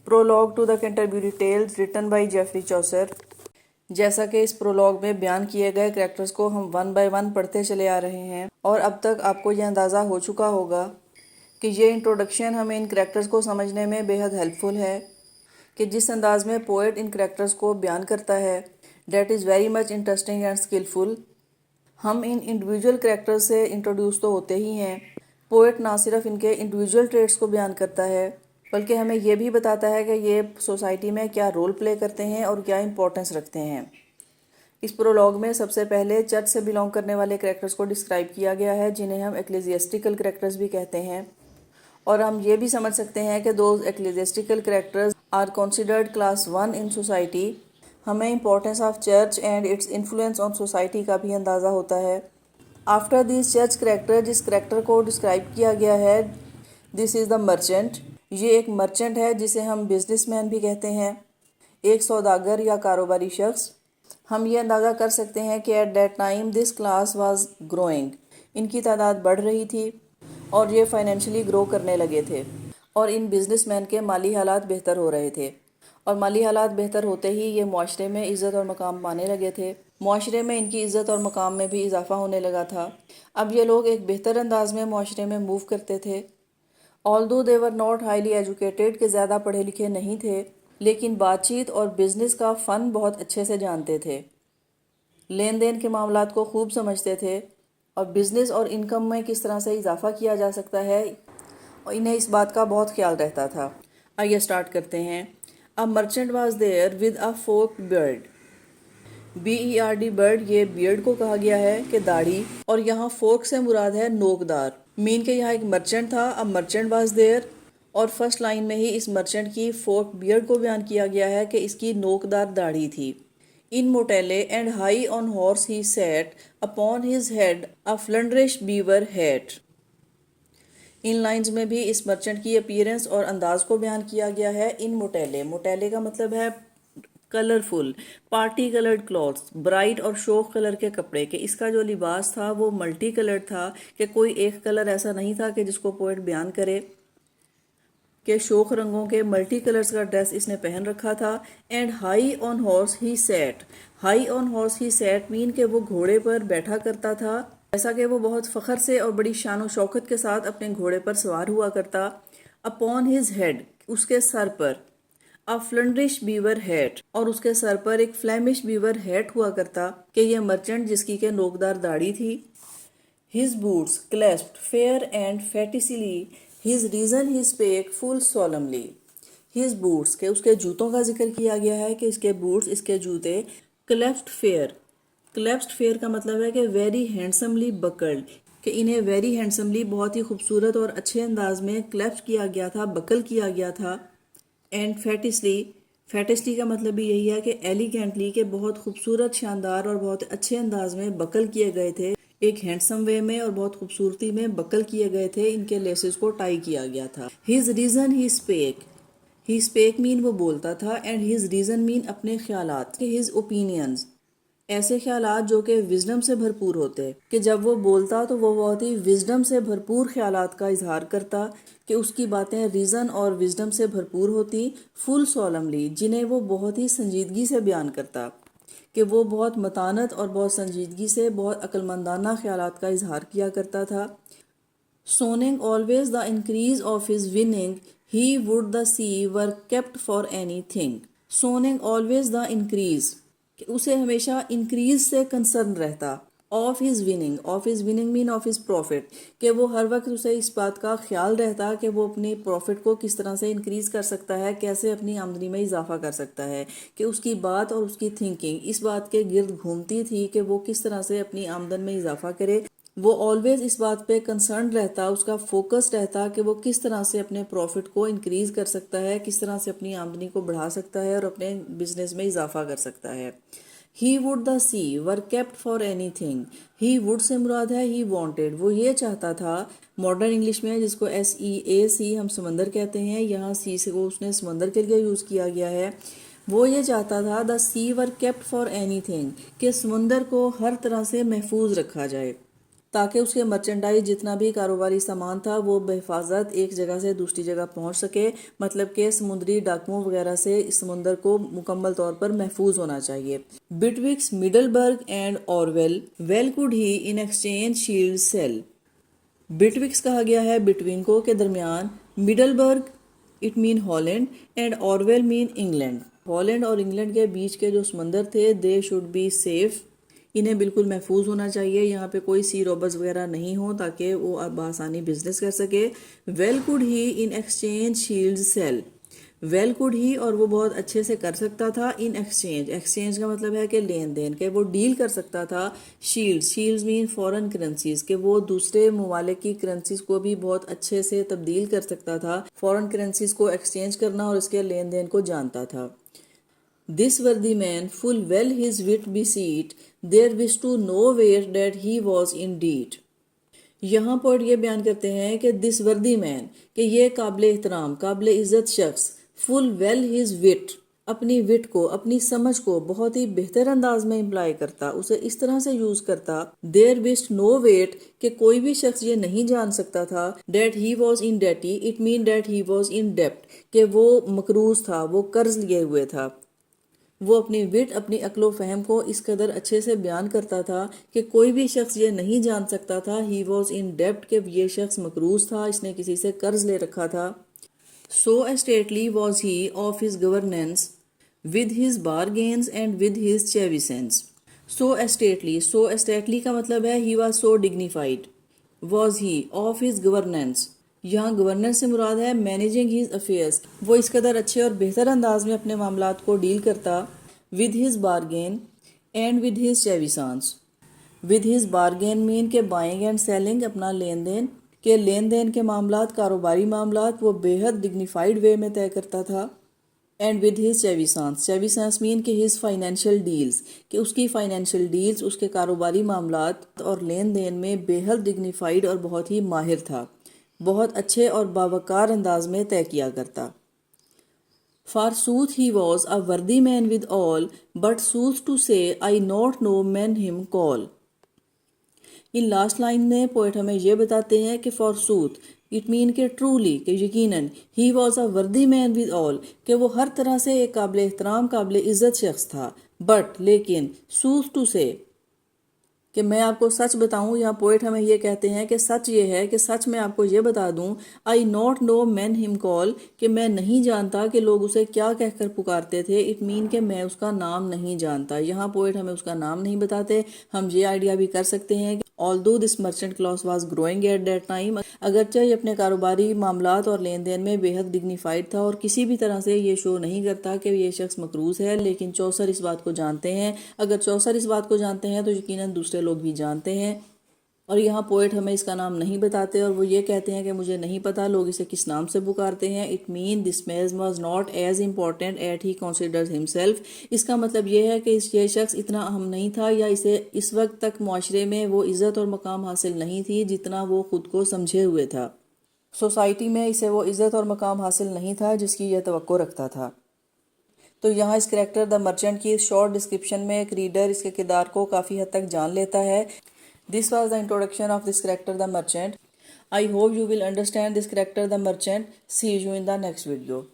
Prologue to the Canterbury Tales written by Geoffrey Chaucer। जैसा कि इस प्रोलॉग में बयान किए गए कैरेक्टर्स को हम वन बाय वन पढ़ते चले आ रहे हैं और अब तक आपको यह अंदाज़ा हो चुका होगा कि ये इंट्रोडक्शन हमें इन कैरेक्टर्स को समझने में बेहद हेल्पफुल है कि जिस अंदाज में पोएट इन कैरेक्टर्स को बयान करता है that is very much interesting and skilful. हम इन इंडिविजुअल कैरेक्टर्स से इंट्रोड्यूस तो होते ही हैं। पोएट ना सिर्फ इनके इंडिविजुअल ट्रेट्स को बयान करता है बल्कि हमें यह भी बताता है कि ये सोसाइटी में क्या रोल प्ले करते हैं और क्या इंपॉर्टेंस रखते हैं। इस प्रोलॉग में सबसे पहले चर्च से बिलोंग करने वाले कैरेक्टर्स को डिस्क्राइब किया गया है जिन्हें हम एक्लेसियास्टिकल कैरेक्टर्स भी कहते हैं, और हम ये भी समझ सकते हैं कि those ecclesiastical characters are considered class 1 in society. हमें importance of church and its influence on society का भी अंदाज़ा होता है। आफ्टर दिस चर्च कैरेक्टर, जिस कैरेक्टर को डिस्क्राइब किया गया है, दिस इज़ द मर्चेंट। ये एक मर्चेंट है जिसे हम बिजनेसमैन भी कहते हैं, एक सौदागर या कारोबारी शख्स। हम ये अंदाज़ा कर सकते हैं कि at that time this class was growing. इनकी तादाद बढ़ रही थी और ये फाइनेंशियली ग्रो करने लगे थे और इन बिजनेसमैन के माली हालात बेहतर हो रहे थे, और माली हालात बेहतर होते ही ये मुआशरे में इज़्ज़त और मकाम पाने लगे थे। मुआशरे में इनकी इज़्ज़त और मकाम में भी इजाफा होने लगा था। अब ये लोग एक बेहतर अंदाज में मुआशरे में मूव करते थे। Although they were not highly educated, के ज़्यादा पढ़े लिखे नहीं थे, लेकिन बातचीत और बिज़नेस का फ़न बहुत अच्छे से जानते थे, लेन देन के मामलात को खूब समझते थे और बिज़नेस और इनकम में किस तरह से इजाफा किया जा सकता है और इन्हें इस बात का बहुत ख्याल रहता था। आइए स्टार्ट करते हैं। A merchant was there with a forked beard. BERD bird, ये बियर्ड को कहा गया है कि दाढ़ी, और यहाँ फोक से मुराद है नोकदार। मीन के यहाँ एक मर्चेंट था, अब मर्चेंट वाज देयर, और फर्स्ट लाइन में ही इस मर्चेंट की फोक बियर्ड को बयान किया गया है कि इसकी नोकदार दाढ़ी थी। In motley and high on horse he sat, upon his head a Flandrish beaver hat. इन लाइंस में भी इस मर्चेंट की अपीयरेंस और अंदाज को बयान किया गया है। इन मोटेले, मोटेले का मतलब है colourful, party coloured clothes, bright और शोक कलर के कपड़े, के इसका जो लिबास था वो मल्टी कलर्ड था, कि कोई एक कलर ऐसा नहीं था कि जिसको पोएट बयान करे कि शोक रंगों के मल्टी कलर्स का ड्रेस इसने पहन रखा था। And high on horse he set, high on horse he set mean के वो घोड़े पर बैठा करता था, ऐसा कि वो बहुत फ़ख्र से और बड़ी शान व शौकत के साथ अपने घोड़े पर सवार हुआ करता। अपॉन हिज हेड, उसके सर पर, अ फ्लंडरिश बीवर हैट, और उसके सर पर एक फ्लैमिश बीवर हैट हुआ करता, कि यह मर्चेंट जिसकी के नोकदार दाढ़ी थी। His boots clasped fair and fetisly, his reason he spake full solemnly. His boots, के उसके जूतों का जिक्र किया गया है कि इसके बूट्स, इसके जूते, क्लैस्प्ड फेयर, क्लैप्स्ड फेयर का मतलब है कि वेरी हैंडसमली बकल्ड, कि इन्हें वेरी हैंडसमली, बहुत ही खूबसूरत और अच्छे अंदाज में क्लैप्स किया गया था, बकल किया गया था। एंड फैटिसली, फैटिसली का मतलब भी यही है कि एलिगेंटली, के बहुत खूबसूरत, शानदार और बहुत अच्छे अंदाज में बकल किए गए थे, एक हैंडसम वे में और बहुत खूबसूरती में बकल किए गए थे। इनके लेसेस को टाई किया गया था। His reason he spec, he spec mean वो बोलता था, एंड हिज रीजन मीन अपने ख्यालात, हिज ओपिनियंस, ऐसे ख्यालात जो कि विजडम से भरपूर होते, कि जब वो बोलता तो वो बहुत ही विजडम से भरपूर ख्यालात का इजहार करता, कि उसकी बातें रीज़न और विजडम से भरपूर होती। फुल सोलमली, जिन्हें वो बहुत ही संजीदगी से बयान करता, कि वो बहुत मतानत और बहुत संजीदगी से, बहुत अक्लमंदाना ख्यालात का इजहार किया करता था। Sowning always the increase of his winning, he would the sea were kept for any thing. Sowning always the increase, कि उसे हमेशा इंक्रीज से कंसर्न रहता। Of his winning, of his winning mean of his profit, कि वो हर वक्त उसे इस बात का ख्याल रहता कि वो अपनी प्रॉफिट को किस तरह से इंक्रीज कर सकता है, कैसे अपनी आमदनी में इजाफा कर सकता है, कि उसकी बात और उसकी थिंकिंग इस बात के गिर्द घूमती थी कि वो किस तरह से अपनी आमदन में इजाफा करे। वो ऑलवेज इस बात पे कंसर्न रहता, उसका फोकस रहता कि वो किस तरह से अपने प्रॉफिट को इंक्रीज कर सकता है, किस तरह से अपनी आमदनी को बढ़ा सकता है और अपने बिजनेस में इजाफा कर सकता है। He would the sea were kept for any thing, he would से मुराद है ही वॉन्टेड, वो ये चाहता था। मॉडर्न इंग्लिश में जिसको SEAC हम समंदर कहते हैं, यहाँ सी से वो उसने समंदर के लिए यूज़ किया गया है। वो ये चाहता था the sea were kept for any thing, कि समंदर को हर तरह से महफूज रखा जाए। تاکہ اس کے مرچنڈائز جتنا بھی کاروباری سامان تھا وہ بحفاظت ایک جگہ سے دوسری جگہ پہنچ سکے، مطلب کہ سمندری ڈاکوؤں وغیرہ سے اس سمندر کو مکمل طور پر محفوظ ہونا چاہیے۔ Betwixt Middelburgh and Orwell well could he in exchange shields sell. Betwixt کہا گیا ہے بٹوین کو کے درمیان، Middelburgh it mean Holland and Orwell mean England. Holland اور انگلینڈ کے بیچ کے جو سمندر تھے دے شوڈ بی سیف، انہیں بالکل محفوظ ہونا چاہیے، یہاں پہ کوئی سی روبرز وغیرہ نہیں ہوں تاکہ وہ بآسانی بزنس کر سکے۔ Well could he in exchange shields sell, well could he اور وہ بہت اچھے سے کر سکتا تھا، ان ایکسچینج، ایکسچینج کا مطلب ہے کہ لین دین، کہ وہ ڈیل کر سکتا تھا۔ شیلڈ، شیلڈز مین فورن کرنسیز، کہ وہ دوسرے ممالک کی کرنسیز کو بھی بہت اچھے سے تبدیل کر سکتا تھا، فورن کرنسیز کو ایکسچینج کرنا اور اس کے لین دین کو جانتا تھا۔ This worthy man full well his wit beseet, there wish to know where that he was indeed۔ یہاں پر یہ بیان کرتے ہیں کہ this worthy man، کہ یہ قابل احترام، قابل عزت شخص، full well his wit، اپنی وٹ کو، اپنی سمجھ کو بہت ہی بہتر انداز میں امپلائی کرتا، اسے اس طرح سے یوز کرتا۔ there wished no wait، کہ کوئی بھی شخص یہ نہیں جان سکتا تھا that he was in debt، it mean that he was in debt، کہ وہ مقروض تھا، وہ قرض لیے ہوئے تھا۔ وہ اپنی وٹ، اپنی عقل و فہم کو اس قدر اچھے سے بیان کرتا تھا کہ کوئی بھی شخص یہ نہیں جان سکتا تھا ہی واز ان ڈیبٹ، کہ یہ شخص مقروض تھا، اس نے کسی سے قرض لے رکھا تھا۔ So stately was he of his governance with his bargains and with his chevisance. So stately کا مطلب ہے he was so dignified, was he of his governance, یہاں گورننس سے مراد ہے مینیجنگ ہز افیئرس، وہ اس قدر اچھے اور بہتر انداز میں اپنے معاملات کو ڈیل کرتا۔ With his bargain and with his chevisance, with his bargain mean کے بائنگ اینڈ سیلنگ، اپنا لین دین، کے لین دین کے معاملات، کاروباری معاملات وہ بے حد ڈگنیفائڈ وے میں طے کرتا تھا۔ اینڈ ود ہز چیویسانس، چیویسانس مین کہ ہز فائنینشیل ڈیلز، کہ اس کی فائنینشیل ڈیلز، اس کے کاروباری معاملات اور لین دین میں بے حد ڈگنیفائڈ اور بہت ہی ماہر تھا، بہت اچھے اور باوقار انداز میں طے کیا کرتا۔ فار سوتھ ہی واز اے وردی مین ود آل، بٹ سوتھ ٹو سے آئی ناٹ نو مین ہم کال۔ ان لاسٹ لائن میں پوئٹ ہمیں یہ بتاتے ہیں کہ فار سوتھ اٹ مین کہ ٹرولی، کہ یقیناً، ہی واز اے وردی مین ود آل، کہ وہ ہر طرح سے ایک قابل احترام، قابل عزت شخص تھا، بٹ لیکن، سوتھ ٹو سے، کہ میں آپ کو سچ بتاؤں، یہاں پوئٹ ہمیں یہ کہتے ہیں کہ سچ یہ ہے کہ سچ میں آپ کو یہ بتا دوں، آئی ناٹ نو مین ہم کال، کہ میں نہیں جانتا کہ لوگ اسے کیا کہہ کر پکارتے تھے، اٹ مین کہ میں اس کا نام نہیں جانتا۔ یہاں پوئٹ ہمیں اس کا نام نہیں بتاتے۔ ہم یہ آئیڈیا بھی کر سکتے ہیں کہ although this merchant class was growing at that time، اگرچہ یہ اپنے کاروباری معاملات اور لین دین میں بے حد ڈگنیفائڈ تھا اور کسی بھی طرح سے یہ شو نہیں کرتا کہ یہ شخص مقروض ہے، لیکن چوسر اس بات کو جانتے ہیں۔ اگر چوسر اس بات کو جانتے ہیں تو یقیناً دوسرے لوگ بھی جانتے ہیں۔ اور یہاں پوئٹ ہمیں اس کا نام نہیں بتاتے اور وہ یہ کہتے ہیں کہ مجھے نہیں پتا لوگ اسے کس نام سے پکارتے ہیں۔ It mean this man was not as important at he considers himself, اس کا مطلب یہ ہے کہ یہ شخص اتنا اہم نہیں تھا یا اسے اس وقت تک معاشرے میں وہ عزت اور مقام حاصل نہیں تھی جتنا وہ خود کو سمجھے ہوئے تھا۔ سوسائٹی میں اسے وہ عزت اور مقام حاصل نہیں تھا جس کی یہ توقع رکھتا تھا۔ تو یہاں اس کریکٹر دا مرچنٹ کی شارٹ ڈسکرپشن میں ایک ریڈر اس کے کردار کو کافی حد تک جان لیتا ہے۔ This was the introduction of this character the merchant. I hope you will understand this character the merchant. See you in the next video.